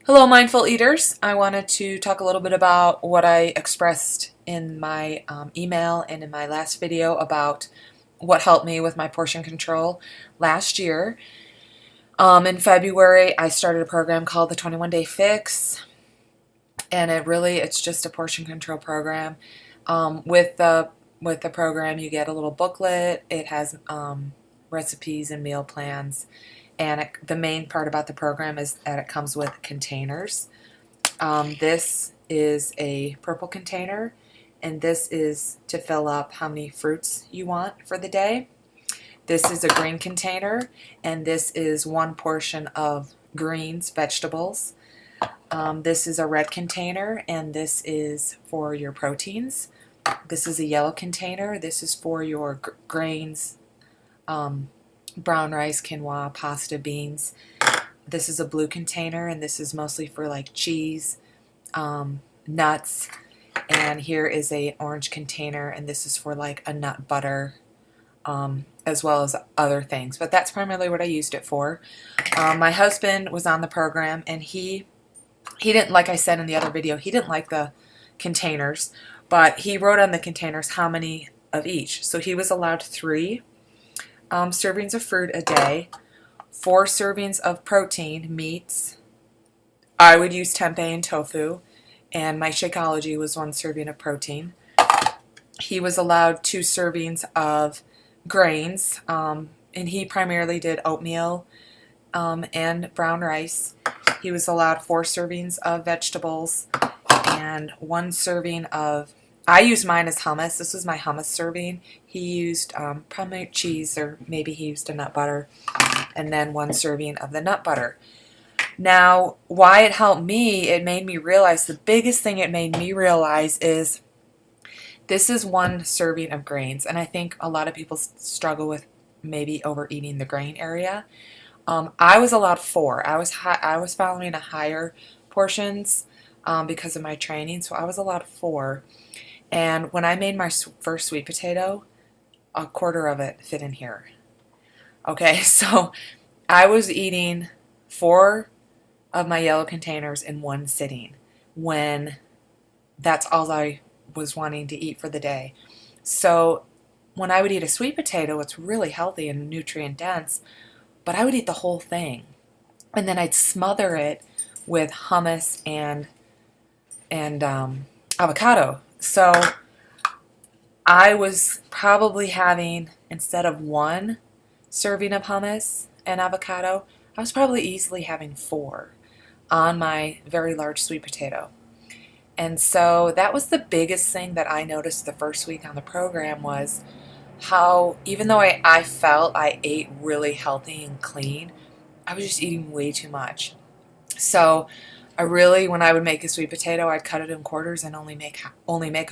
Hello, Mindful Eaters. I wanted to talk a little bit about what I expressed in my email and in my last video about what helped me with my portion control last year. In February, I started a program called the 21 Day Fix, and it's just a portion control program. With the program, you get a little booklet. It has recipes and meal plans, and the main part about the program is that it comes with containers. This is a purple container, and this is to fill up how many fruits you want for the day. This is a green container, and this is one portion of greens, vegetables. This is a red container, and this is for your proteins. This is a yellow container. This is for your grains, brown rice, quinoa, pasta, beans. This is a blue container, and this is mostly for like cheese, nuts. And here is a orange container, and this is for like a nut butter, as well as other things. But that's primarily what I used it for. My husband was on the program, and he didn't, like I said in the other video, he didn't like the containers, but he wrote on the containers how many of each. So he was allowed 3 servings of fruit a day, 4 servings of protein, meats. I would use tempeh and tofu, and my Shakeology was 1 serving of protein. He was allowed 2 servings of grains, and he primarily did oatmeal and brown rice. He was allowed 4 servings of vegetables and 1 serving of, I used mine as hummus. This was my hummus serving. He used probably cheese, or maybe he used a nut butter, and then 1 serving of the nut butter. Now, why it helped me, it made me realize, the biggest thing it made me realize is this is 1 serving of grains, and I think a lot of people struggle with maybe overeating the grain area. I was allowed 4. I was following a higher portions because of my training, so I was allowed 4. And when I made my first sweet potato, a quarter of it fit in here. Okay, so I was eating 4 of my yellow containers in 1 sitting when that's all I was wanting to eat for the day. So when I would eat a sweet potato, it's really healthy and nutrient dense, but I would eat the whole thing. And then I'd smother it with hummus and avocado. So I was probably having, instead of 1 serving of hummus and avocado, I was probably easily having 4 on my very large sweet potato. And so that was the biggest thing that I noticed the first week on the program, was how, even though I felt I ate really healthy and clean, I was just eating way too much. So when I would make a sweet potato, I'd cut it in quarters and only make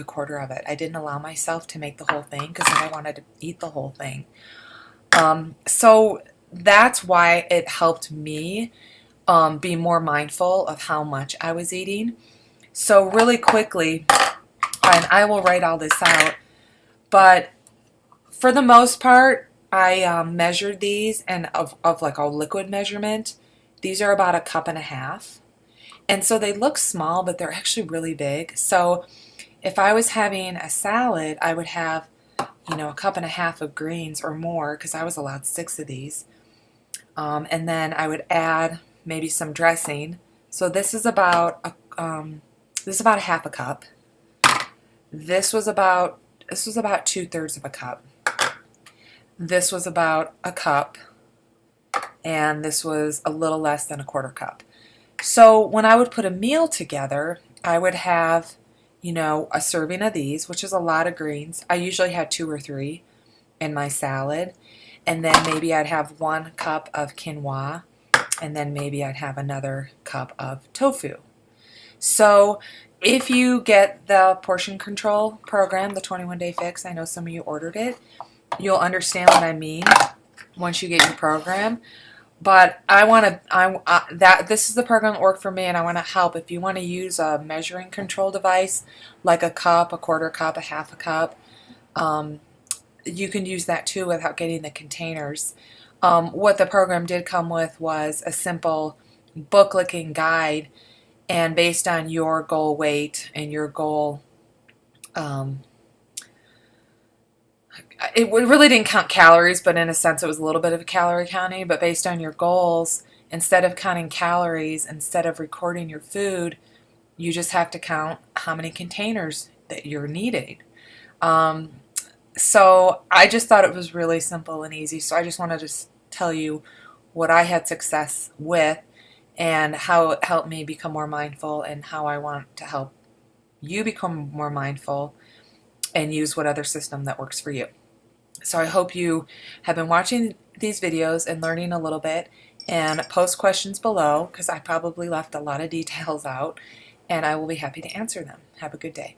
a quarter of it. I didn't allow myself to make the whole thing because I wanted to eat the whole thing. So that's why it helped me be more mindful of how much I was eating. So really quickly, and I will write all this out, but for the most part, I measured these, and of like a liquid measurement, these are about 1.5 cups. And so they look small, but they're actually really big. So if I was having a salad, I would have, 1.5 cups of greens or more, because I was allowed 6 of these. And then I would add maybe some dressing. So this is about 1/2 cup. This was about 2/3 of a cup. This was about a cup, and this was a little less than 1/4 cup. So when I would put a meal together, I would have, a serving of these, which is a lot of greens. I usually had 2 or 3 in my salad. And then maybe I'd have 1 cup of quinoa, and then maybe I'd have another cup of tofu. So if you get the portion control program, the 21 Day Fix, I know some of you ordered it, you'll understand what I mean once you get your program. But this is the program that worked for me, and I want to help. If you want to use a measuring control device, like a cup, 1/4 cup, 1/2 cup, you can use that too without getting the containers. What the program did come with was a simple book-looking guide, and based on your goal weight and your goal, um, it really didn't count calories, but in a sense it was a little bit of a calorie counting. But based on your goals, instead of counting calories, instead of recording your food, you just have to count how many containers that you're needing. Um, so I just thought it was really simple and easy. So I just wanted to tell you what I had success with and how it helped me become more mindful, and how I want to help you become more mindful and use what other system that works for you. So I hope you have been watching these videos and learning a little bit, and post questions below because I probably left a lot of details out, and I will be happy to answer them. Have a good day.